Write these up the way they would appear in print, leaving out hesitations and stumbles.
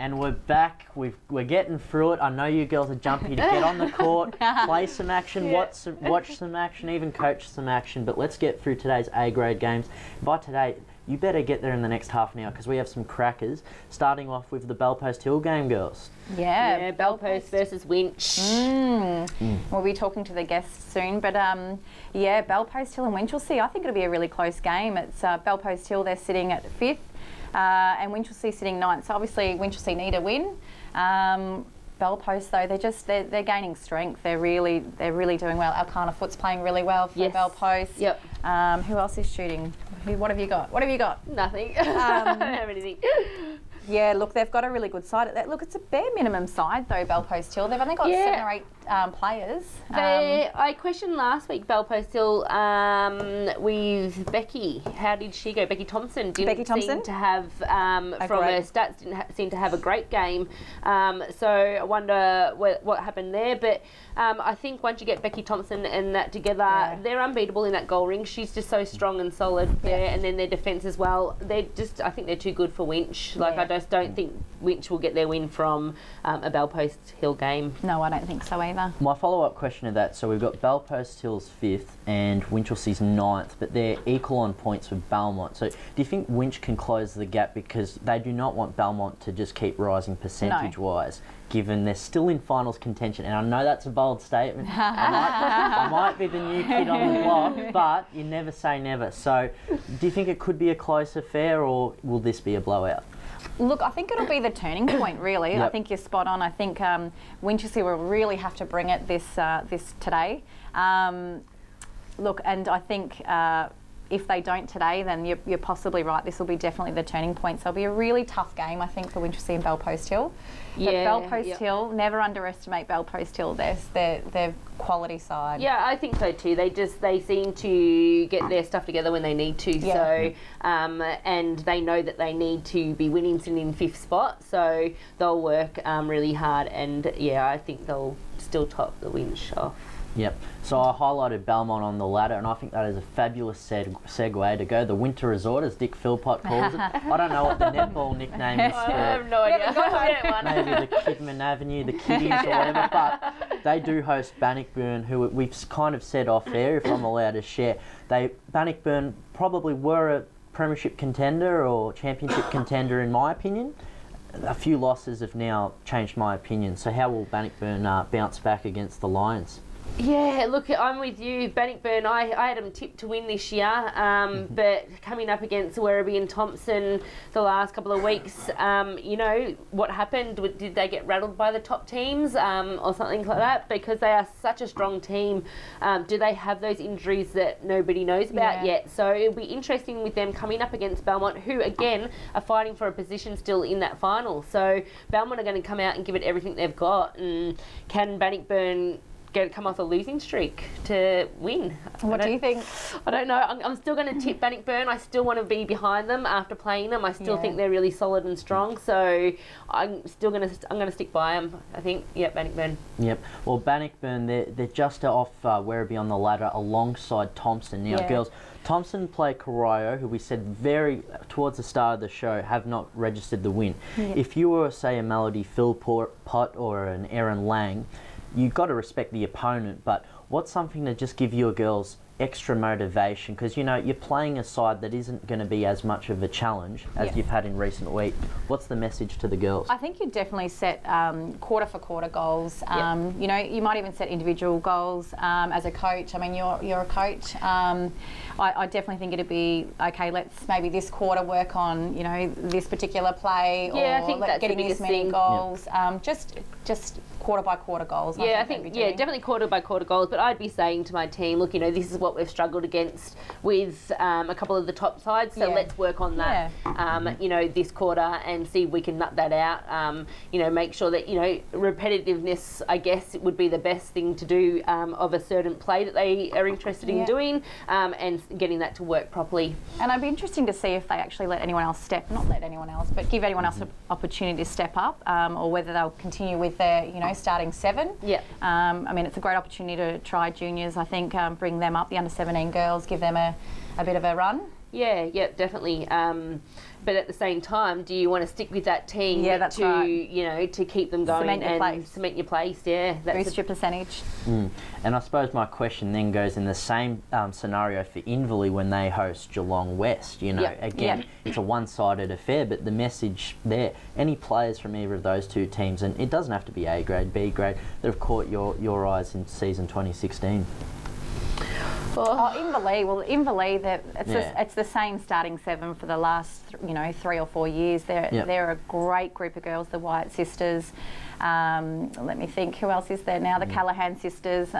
And we're back. We're getting through it. I know you girls are jumpy to get on the court, play some action, watch some action, even coach some action. But let's get through today's A-grade games. By today, you better get there in the next half an hour because we have some crackers. Starting off with the Bellpost Hill game, girls. Yeah, Bellpost versus Winch. We'll be talking to the guests soon, but yeah, Bellpost Hill and Winchelsea. I think it'll be a really close game. It's Bellpost Hill. They're sitting at 5th. And Winchelsea sitting 9th. So obviously Winchelsea need a win. Bellpost though, they're gaining strength. They're really doing well. Alcana Foot's playing really well for Bellpost. Yep. Who else is shooting? What have you got? Nothing. I don't have anything. Yeah, look, they've got a really good side. Look, it's a bare minimum side though, Bellpost Hill. They've only got 7 or 8 players. I questioned last week Bellpost Hill with Becky. How did she go? Becky Thompson didn't seem to have, from her stats, didn't seem to have a great game. So I wonder what happened there. But I think once you get Becky Thompson and that together, they're unbeatable in that goal ring. She's just so strong and solid there. And then their defence as well. I think they're too good for Winch. I just don't think Winch will get their win from a Bellpost Hill game. No, I don't think so either. My follow-up question to that, so we've got Bellpost Hill's 5th and Winchelsea's 9th, but they're equal on points with Belmont. So do you think Winch can close the gap because they do not want Belmont to just keep rising percentage-wise, given they're still in finals contention? And I know that's a bold statement. I might be the new kid on the block, but you never say never. So do you think it could be a close affair or will this be a blowout? Look, I think it'll be the turning point, really. I think you're spot on. I think Winchelsea will really have to bring it this today. Look, and I think if they don't today, then you're possibly right. This will be definitely the turning point. So it'll be a really tough game, I think, for Winchelsea and Bellpost Hill. But Bellpost Hill, never underestimate Bellpost Hill. They're quality side. Yeah, I think so too. They seem to get their stuff together when they need to. Yeah. So and they know that they need to be winning, sitting in 5th spot. So they'll work really hard, and I think they'll still top the Winch off. Yep. So I highlighted Belmont on the ladder, and I think that is a fabulous segue to go. The Winter Resort, as Dick Philpott calls it. I don't know what the netball nickname is. I have no idea. Maybe the Kidman Avenue, the Kiddies or whatever. But they do host Bannockburn, who we've kind of said off air, if I'm allowed to share. Bannockburn probably were a premiership contender or championship contender, in my opinion. A few losses have now changed my opinion. So how will Bannockburn bounce back against the Lions? Yeah, look, I'm with you. Bannockburn, I had them tipped to win this year, but coming up against Werribee and Thompson the last couple of weeks, what happened? Did they get rattled by the top teams or something like that? Because they are such a strong team. Do they have those injuries that nobody knows about yet? So it'll be interesting with them coming up against Belmont, who, again, are fighting for a position still in that final. So Belmont are going to come out and give it everything they've got. And can Bannockburn come off a losing streak to win? What do you think? I don't know. I'm still going to tip Bannockburn. I still want to be behind them after playing them. I still think they're really solid and strong. So I'm going to stick by them. I think, Bannockburn. Yep. Well, Bannockburn, they're just off Werribee on the ladder alongside Thompson. Now, girls, Thompson play Corio, who we said towards the start of the show have not registered the win. If you were, say, a Melody Philpott or an Erin Lang, you've got to respect the opponent, but what's something to just give your girls extra motivation? Because, you're playing a side that isn't going to be as much of a challenge as you've had in recent weeks. What's the message to the girls? I think you definitely set quarter-for-quarter goals. You might even set individual goals as a coach. I mean, you're a coach. I definitely think it'd be, okay, let's maybe this quarter work on, this particular play I think that's getting this many goals. Just quarter-by-quarter goals. I think definitely quarter-by-quarter goals. But I'd be saying to my team, look, this is what we've struggled against with a couple of the top sides. So let's work on that, this quarter and see if we can nut that out. Make sure that, repetitiveness, I guess, would be the best thing to do of a certain play that they are interested in doing and getting that to work properly. And It'd be interesting to see if they actually let anyone else but give anyone else an opportunity to step up or whether they'll continue with their, starting 7. I mean, it's a great opportunity to try juniors, I think, bring them up, the under-17 girls, give them a bit of a run. Yeah, definitely. But at the same time, do you want to stick with that team that's to right. you know, to keep them going cement your place? Yeah, Boost your percentage. And I suppose my question then goes in the same scenario for Inverleigh when they host Geelong West. You know, again, it's a one-sided affair, but the message there, any players from either of those two teams, and it doesn't have to be A grade, B grade, that have caught your eyes in season 2016. Inverleigh, it's the same starting 7 for the last 3 or 4 years. They're a great group of girls, the Wyatt sisters. Let me think, who else is there now? The Callaghan sisters.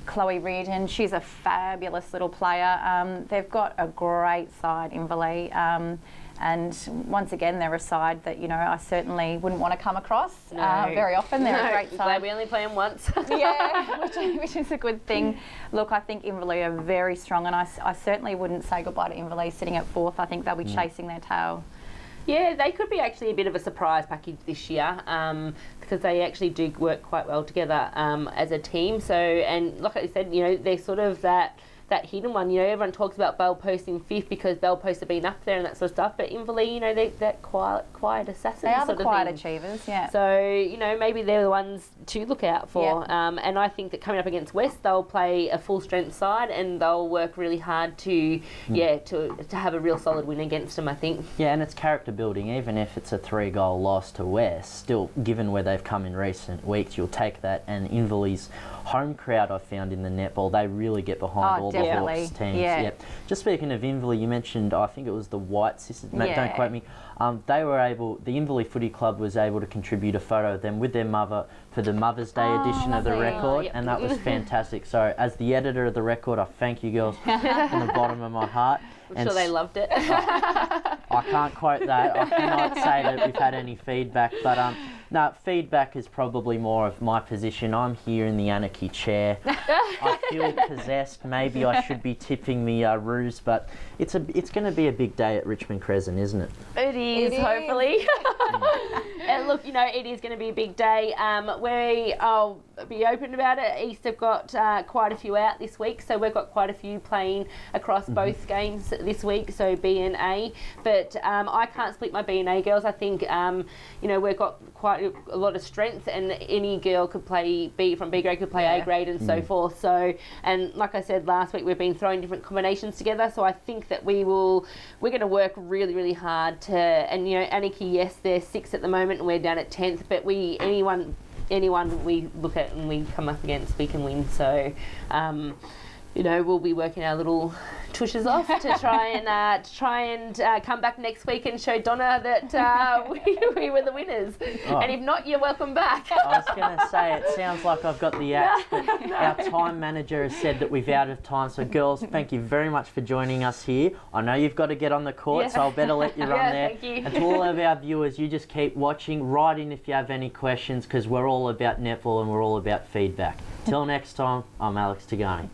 Chloe Reardon, she's a fabulous little player. They've got a great side, Inverleigh. And once again, they're a side that, I certainly wouldn't want to come across very often. They're a great side. Glad we only play them once. which is a good thing. Look, I think Inverleigh are very strong, and I certainly wouldn't say goodbye to Inverleigh sitting at 4th. I think they'll be chasing their tail. Yeah, they could be actually a bit of a surprise package this year because they actually do work quite well together as a team. So, and like I said, they're sort of that hidden one. Everyone talks about Bell Post in 5th because Bell Post have been up there and that sort of stuff. But Inverleigh, they're that quiet assassin. They are sort the of quiet thing. achievers, yeah. So, maybe they're the ones to look out for. And I think that coming up against West, they'll play a full strength side and they'll work really hard to have a real solid win against them, I think. Yeah, and it's character building. Even if it's a 3-goal loss to West, still, given where they've come in recent weeks, you'll take that. And Inverleigh's home crowd, I've found in the netball, they really get behind all the Hawks teams. Yeah. Just speaking of Inverleigh, you mentioned, I think it was the White sisters, don't quote me. The Inverleigh Footy Club was able to contribute a photo of them with their mother for the Mother's Day edition of the record, and that was fantastic. So as the editor of the record, I thank you girls from the bottom of my heart. I'm sure they loved it. I can't quote that. I cannot say that we've had any feedback, but no, feedback is probably more of my position. I'm here in the anarchy chair. I feel possessed. Maybe I should be tipping the ruse, but it's going to be a big day at Richmond Crescent, isn't it? It is, hopefully. And look, it is going to be a big day. I'll be open about it. East have got quite a few out this week, so we've got quite a few playing across both games this week, so B and A. But I can't split my B and A girls. I think we've got quite a lot of strength, and any girl could play B grade, could play A grade, and so forth. So, and like I said last week, we've been throwing different combinations together. So I think that we're going to work really, really hard to. And Anarchy, yes, they're 6th at the moment, and we're down at 10th. But anyone we look at and we come up against, we can win. So, we'll be working our little tushes off to try and come back next week and show Donna that we were the winners. Oh. And if not, you're welcome back. I was going to say, it sounds like I've got the axe, but our time manager has said that we're out of time. So girls, thank you very much for joining us here. I know you've got to get on the court, so I'll better let you run there. Thank you. And to all of our viewers, you just keep watching, write in if you have any questions, because we're all about netball and we're all about feedback. Till next time, I'm Alex Tagani.